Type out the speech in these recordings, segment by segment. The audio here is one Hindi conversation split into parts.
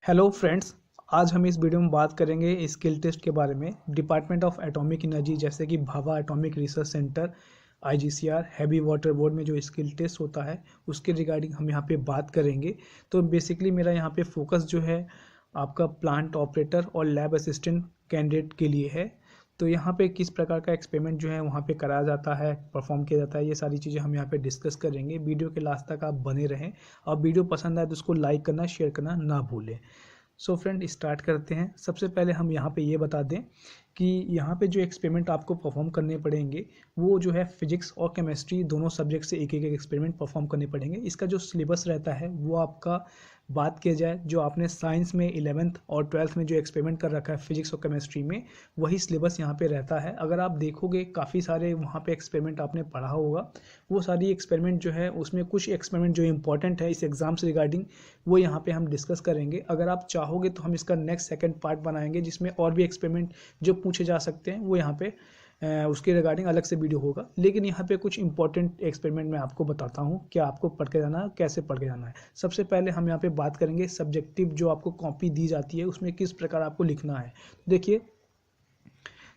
Hello friends. आज हम इस वीडियो में बात करेंगे स्किल टेस्ट के बारे में। डिपार्टमेंट ऑफ एटॉमिक एनर्जी जैसे कि Bhabha atomic research centre IGCR heavy water board में जो स्किल टेस्ट होता है उसके रिगार्डिंग हम यहाँ पे बात करेंगे। तो बेसिकली मेरा यहाँ पे फोकस जो है आपका प्लांट ऑपरेटर और लैब असिस्टेंट कैंडिडेट के लिए है। तो यहाँ पे किस प्रकार का एक्सपेरिमेंट जो है वहाँ पे कराया जाता है, परफॉर्म किया जाता है, ये सारी चीज़ें हम यहाँ पे डिस्कस करेंगे। वीडियो के लास्ट तक आप बने रहें और वीडियो पसंद आए तो उसको लाइक करना, शेयर करना ना भूलें। सो फ्रेंड स्टार्ट करते हैं। सबसे पहले हम यहाँ पे ये बता दें कि यहाँ पे जो एक्सपेरिमेंट आपको परफॉर्म करने पड़ेंगे वो जो है फिजिक्स और केमिस्ट्री दोनों सब्जेक्ट से एक एक एक्सपेरिमेंट परफॉर्म करने पड़ेंगे। इसका जो सिलेबस रहता है वो आपका बात किया जाए जो आपने साइंस में 11th और 12th में जो एक्सपेरिमेंट कर रखा है फिजिक्स और केमिस्ट्री में, वही सिलेबस यहाँ पे रहता है। अगर आप देखोगे काफ़ी सारे वहाँ पे एक्सपेरिमेंट आपने पढ़ा होगा, वो सारी एक्सपेरिमेंट जो है उसमें कुछ एक्सपेरिमेंट जो इंपॉर्टेंट है इस एग्ज़ाम से रिगार्डिंग वो यहाँ पे हम डिस्कस करेंगे। अगर आप चाहोगे तो हम इसका नेक्स्ट सेकंड पार्ट बनाएंगे जिसमें और भी एक्सपेरिमेंट जो पूछे जा सकते हैं वो यहाँ पे उसके रिगार्डिंग अलग से वीडियो होगा। लेकिन यहाँ पे कुछ इंपॉर्टेंट एक्सपेरिमेंट मैं आपको बताता हूँ क्या आपको पढ़ के जाना है, कैसे पढ़ के जाना है। सबसे पहले हम यहाँ पे बात करेंगे सब्जेक्टिव जो आपको कॉपी दी जाती है उसमें किस प्रकार आपको लिखना है। देखिए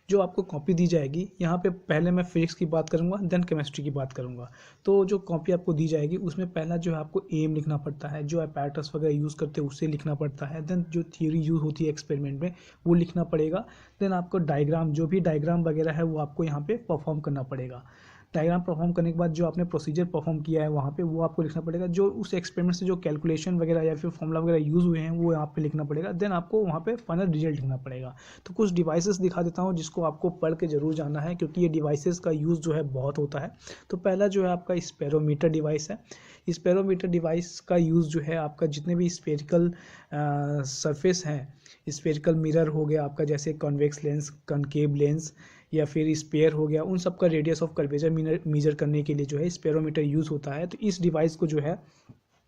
जो आपको कॉपी दी जाएगी, यहाँ पे पहले मैं फिजिक्स की बात करूँगा देन केमिस्ट्री की बात करूँगा। तो जो कॉपी आपको दी जाएगी उसमें पहला जो है आपको एम लिखना पड़ता है, जो अपैरेटस वगैरह यूज़ करते हैं उससे लिखना पड़ता है। देन जो थियोरी यूज़ होती है एक्सपेरिमेंट में वो लिखना पड़ेगा। देन आपको डायग्राम, जो भी डायग्राम वगैरह है वो आपको यहाँ पे परफॉर्म करना पड़ेगा। डायग्राम परफॉर्म करने के बाद जो आपने प्रोसीजर परफॉर्म किया है वहाँ पे वो आपको लिखना पड़ेगा। जो उस एक्सपेरिमेंट से जो कैलकुलेशन वगैरह या फिर फॉर्मूला वगैरह यूज़ हुए हैं वो यहाँ पे लिखना पड़ेगा। देन आपको वहाँ पे फाइनल रिजल्ट लिखना पड़ेगा। तो कुछ डिवाइसेस दिखा देता हूँ जिसको आपको पढ़ के जरूर जाना है क्योंकि ये डिवाइसेस का यूज़ जो है बहुत होता है। तो पहला जो है आपका स्पेरोमीटर डिवाइस है। स्पेरोमीटर डिवाइस का यूज़ जो है आपका जितने भी स्फेरिकल सरफेस हैं, स्फेरिकल मिरर हो गया आपका, जैसे कॉन्वेक्स लेंस, कनकेव लेंस या फिर स्पेयर हो गया, उन सब का रेडियस ऑफ कर्वेचर मेजर करने के लिए जो है स्पेरोमीटर यूज़ होता है। तो इस डिवाइस को जो है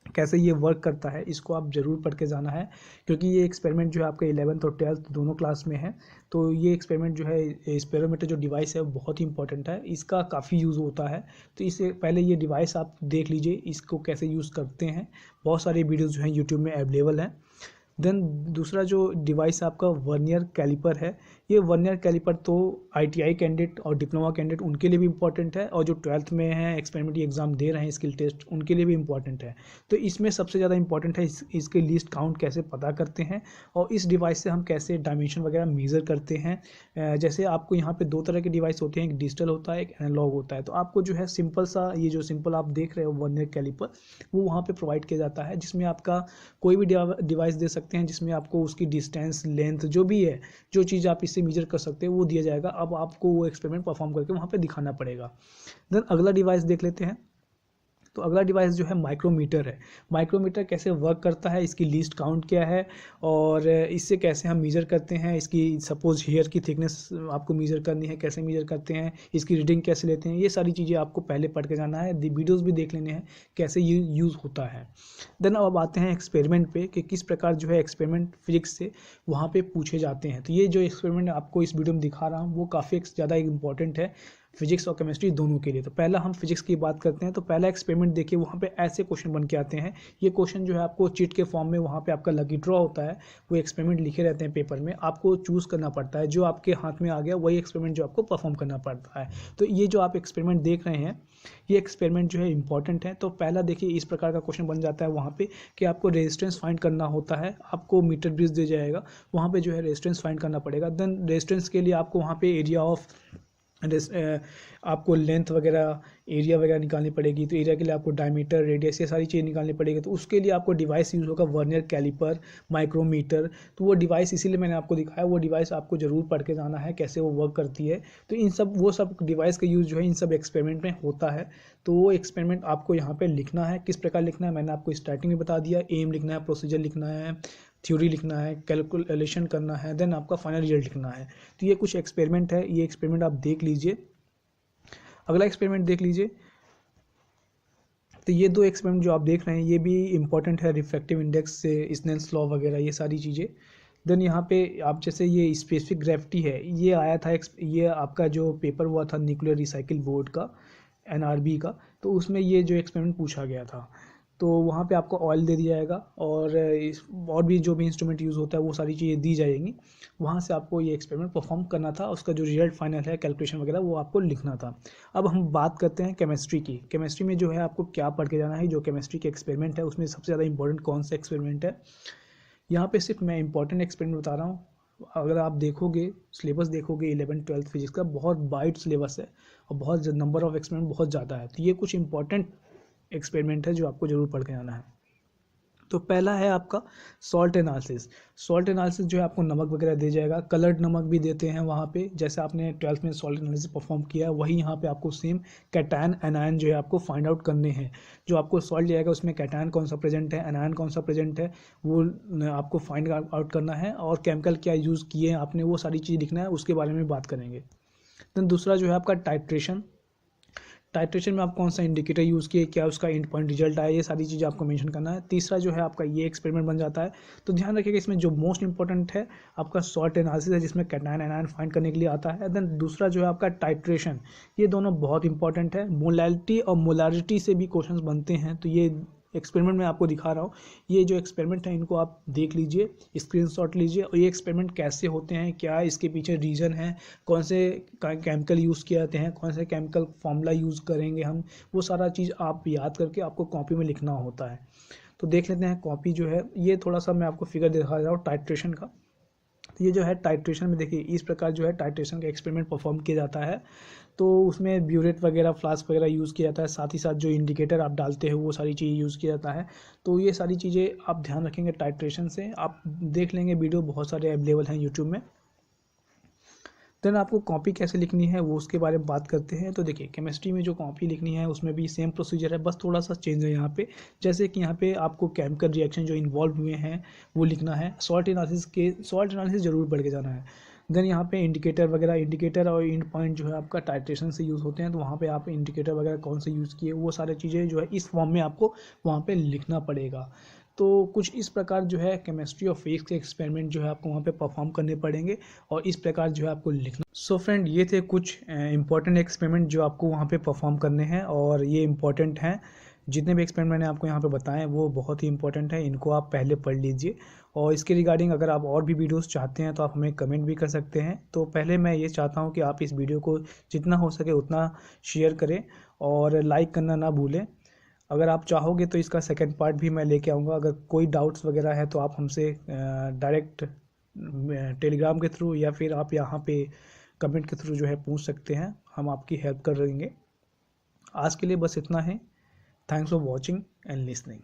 कैसे ये वर्क करता है इसको आप ज़रूर पढ़ के जाना है क्योंकि ये एक्सपेरिमेंट जो है आपका 11th और 12th दोनों क्लास में है। तो ये एक्सपेरिमेंट जो है स्पेरोमीटर जो डिवाइस है वो बहुत ही इंपॉर्टेंट है, इसका काफ़ी यूज़ होता है। तो इससे पहले ये डिवाइस आप देख लीजिए इसको कैसे यूज़ करते हैं। बहुत सारे वीडियोज़ जो हैं यूट्यूब में अवेलेबल हैं। देन दूसरा जो डिवाइस आपका वर्नियर कैलिपर है। ये वर्नियर कैलिपर तो आईटीआई कैंडिडेट और डिप्लोमा कैंडिडेट उनके लिए भी इंपॉर्टेंट है और जो 12th में है एक्सपेरिमेंटरी एग्जाम दे रहे हैं स्किल टेस्ट उनके लिए भी इंपॉर्टेंट है। तो इसमें सबसे ज़्यादा इंपॉर्टेंट है इसके लीस्ट काउंट कैसे पता करते हैं और इस डिवाइस से हम कैसे डायमेंशन वगैरह मेज़र करते हैं। जैसे आपको यहाँ पे दो तरह के डिवाइस होते हैं, एक डिजिटल होता है, एक एनालॉग होता है। तो आपको जो है सिंपल सा ये जो सिंपल आप देख रहे हो वर्नियर कैलिपर वो वहाँ पर प्रोवाइड किया जाता है जिसमें आपका कोई भी डिवाइस दे सकते हैं जिसमें आपको उसकी डिस्टेंस, लेंथ जो भी है, जो चीज़ आप इससे मेजर कर सकते हैं वो दिया जाएगा। अब आपको वो एक्सपेरिमेंट परफॉर्म करके वहाँ पे दिखाना पड़ेगा। देन अगला डिवाइस देख लेते हैं। तो अगला डिवाइस जो है माइक्रोमीटर है। माइक्रोमीटर कैसे वर्क करता है, इसकी लीस्ट काउंट क्या है और इससे कैसे हम मेज़र करते हैं। इसकी सपोज हेयर की थिकनेस आपको मेज़र करनी है, कैसे मेज़र करते हैं, इसकी रीडिंग कैसे लेते हैं, ये सारी चीज़ें आपको पहले पढ़ के जाना है। वीडियोज़ भी देख लेने हैं कैसे ये यूज़ होता है। देन अब आते हैं एक्सपेरिमेंट पे कि किस प्रकार जो है एक्सपेरिमेंट फिजिक्स से वहाँ पे पूछे जाते हैं। तो ये जो एक्सपेरिमेंट आपको इस वीडियो में दिखा रहा हूँ वो काफ़ी ज़्यादा इंपॉर्टेंट है फिजिक्स और केमिस्ट्री दोनों के लिए। तो पहला हम फिजिक्स की बात करते हैं। तो पहला एक्सपेरिमेंट देखिए, वहाँ पे ऐसे क्वेश्चन बन के आते हैं। ये क्वेश्चन जो है आपको चीट के फॉर्म में वहाँ पे आपका लकी ड्रॉ होता है, वो एक्सपेरिमेंट लिखे रहते हैं पेपर में, आपको चूज़ करना पड़ता है। जो आपके हाथ में आ गया वही एक्सपेरिमेंट जो आपको परफॉर्म करना पड़ता है। तो ये जो आप एक्सपेरिमेंट देख रहे हैं ये एक्सपेरिमेंट जो है इंपॉर्टेंट है। तो पहला देखिए इस प्रकार का क्वेश्चन बन जाता है वहाँ पे कि आपको रेजिस्टेंस फाइंड करना होता है। आपको मीटर ब्रिज दिया जाएगा, वहाँ पे जो है रेजिस्टेंस फाइंड करना पड़ेगा। देन रेजिस्टेंस के लिए आपको वहाँ पे एरिया ऑफ आपको लेंथ वगैरह, एरिया वगैरह निकालनी पड़ेगी। तो एरिया के लिए आपको डायमीटर, रेडियस, ये सारी चीज़ें निकालनी पड़ेगी। तो उसके लिए आपको डिवाइस यूज़ होगा वर्नियर कैलिपर, माइक्रोमीटर। तो वो डिवाइस इसीलिए मैंने आपको दिखाया, वो डिवाइस आपको ज़रूर पढ़ के जाना है कैसे वो वर्क करती है। तो इन सब वो सब डिवाइस का यूज़ जो है इन सब एक्सपेरिमेंट में होता है। तो वो एक्सपेरिमेंट आपको यहाँ पर लिखना है। किस प्रकार लिखना है मैंने आपको स्टार्टिंग में बता दिया। एम लिखना है, प्रोसीजर लिखना है, थ्योरी लिखना है, कैलकुलेशन करना है, देन आपका फाइनल रिजल्ट लिखना है। तो ये कुछ एक्सपेरिमेंट है, ये एक्सपेरिमेंट आप देख लीजिए। अगला एक्सपेरिमेंट देख लीजिए। तो ये दो एक्सपेरिमेंट जो आप देख रहे हैं ये भी इंपॉर्टेंट है, रिफ्रैक्टिव इंडेक्स से, स्नेल्स लॉ वगैरह ये सारी चीज़ें। देन यहाँ पे आप जैसे ये स्पेसिफिक ग्रेविटी है, ये आया था ये आपका जो पेपर हुआ था न्यूक्लियर रिसाइकिल बोर्ड का, एनआरबी का, तो उसमें ये जो एक्सपेरिमेंट पूछा गया था। तो वहाँ पे आपको ऑयल दे दिया जाएगा और भी जो भी इंस्ट्रूमेंट यूज़ होता है वो सारी चीज़ें दी जाएंगी। वहाँ से आपको ये एक्सपेरिमेंट परफॉर्म करना था, उसका जो रिजल्ट फाइनल है कैलकुलेशन वगैरह वो आपको लिखना था। अब हम बात करते हैं केमिस्ट्री की। केमिस्ट्री में जो है आपको क्या पढ़ के जाना है, जो केमिस्ट्री के एक्सपेरिमेंट है उसमें सबसे ज़्यादा इंपॉर्टेंट कौन सा एक्सपेरिमेंट है। यहाँ पे सिर्फ मैं इंपॉर्टेंट एक्सपेरिमेंट बता रहा हूँ। अगर आप देखोगे सिलेबस देखोगे 11th-12th फिजिक्स का बहुत वाइड सिलेबस है और बहुत नंबर ऑफ एक्सपेरिमेंट बहुत ज़्यादा है, तो ये कुछ इंपॉर्टेंट एक्सपेरिमेंट है जो आपको जरूर पढ़ के आना है। तो पहला है आपका सॉल्ट एनालिसिस। सॉल्ट एनालिसिस जो है आपको नमक वगैरह दे जाएगा, कलर्ड नमक भी देते हैं वहाँ पे, जैसे आपने 12th में सॉल्ट एनालिसिस परफॉर्म किया है वही यहाँ पे आपको सेम कैटायन एनायन जो है आपको फाइंड आउट करने हैं। जो आपको सॉल्ट जाएगा उसमें कैटायन कौन सा प्रेजेंट है, एनायन कौन सा प्रेजेंट है, वो आपको फाइंड आउट करना है, और केमिकल क्या यूज़ किए हैं आपने वो सारी चीज़ लिखना है, उसके बारे में बात करेंगे। देन दूसरा जो है आपका टाइट्रेशन। टाइट्रेशन में आप कौन सा इंडिकेटर यूज़ किए, क्या उसका एंड पॉइंट रिजल्ट आया, ये सारी चीज़ें आपको मेंशन करना है। तीसरा जो है आपका ये एक्सपेरिमेंट बन जाता है। तो ध्यान रखिएगा इसमें जो मोस्ट इंपॉर्टेंट है आपका सॉल्ट एनालिसिस है, जिसमें कैटायन एनायन फाइंड करने के लिए आता है। देन दूसरा जो है आपका टाइट्रेशन, ये दोनों बहुत इंपॉर्टेंट है। मोलैलिटी और मोलारिटी से भी क्वेश्चंस बनते हैं, तो ये एक्सपेरिमेंट मैं आपको दिखा रहा हूँ। ये जो एक्सपेरिमेंट है इनको आप देख लीजिए, स्क्रीनशॉट लीजिए, और ये एक्सपेरिमेंट कैसे होते हैं, क्या इसके पीछे रीज़न है, कौन से केमिकल यूज़ किए जाते हैं, कौन से केमिकल फॉर्मूला यूज़ करेंगे हम, वो सारा चीज़ आप याद करके आपको कॉपी में लिखना होता है। तो देख लेते हैं कॉपी जो है, ये थोड़ा सा मैं आपको फिगर दिखा रहा हूँ टाइट्रेशन का। तो ये जो है टाइट्रेशन में देखिए इस प्रकार जो है टाइट्रेशन का एक्सपेरिमेंट परफॉर्म किया जाता है। तो उसमें ब्यूरेट वगैरह फ्लास्क वगैरह यूज़ किया जाता है, साथ ही साथ जो इंडिकेटर आप डालते हो वो सारी चीज़ यूज़ किया जाता है। तो ये सारी चीज़ें आप ध्यान रखेंगे टाइट्रेशन से, आप देख लेंगे वीडियो बहुत सारे अवेलेबल हैं यूट्यूब में। देन आपको कॉपी कैसे लिखनी है वो उसके बारे में बात करते हैं। तो देखिए केमिस्ट्री में जो कॉपी लिखनी है उसमें भी सेम प्रोसीजर है, बस थोड़ा सा चेंज है यहाँ पे। जैसे कि यहाँ पे आपको केमिकल रिएक्शन जो इन्वॉल्व हुए हैं वो लिखना है। सॉल्ट एनालिसिस जरूर पढ़ के जाना है। देन यहाँ पे इंडिकेटर वगैरह, इंडिकेटर और एंड पॉइंट जो है आपका टाइट्रेशन से यूज़ होते हैं, तो वहाँ पे आप इंडिकेटर वगैरह कौन से यूज़ किए वो सारी चीज़ें जो है इस फॉर्म में आपको वहाँ पे लिखना पड़ेगा। तो कुछ इस प्रकार जो है केमिस्ट्री और फिजिक्स के एक्सपेरिमेंट जो है आपको वहाँ पे परफॉर्म करने पड़ेंगे, और इस प्रकार जो है आपको लिखना। सो फ्रेंड, ये थे कुछ इंपॉर्टेंट एक्सपेरिमेंट जो आपको वहाँ पे परफॉर्म करने हैं, और ये इंपॉर्टेंट हैं। जितने भी एक्सपेरिमेंट मैंने आपको यहाँ पे बताएं वो बहुत ही इंपॉर्टेंट है, इनको आप पहले पढ़ लीजिए। और इसके रिगार्डिंग अगर आप और भी वीडियोस चाहते हैं तो आप हमें कमेंट भी कर सकते हैं। तो पहले मैं ये चाहता हूँ कि आप इस वीडियो को जितना हो सके उतना शेयर करें और लाइक करना ना भूलें। अगर आप चाहोगे तो इसका सेकंड पार्ट भी मैं लेके आऊँगा। अगर कोई डाउट्स वगैरह है तो आप हमसे डायरेक्ट टेलीग्राम के थ्रू या फिर आप यहाँ पे कमेंट के थ्रू जो है पूछ सकते हैं, हम आपकी हेल्प कर देंगे। आज के लिए बस इतना है। Thanks for watching and listening.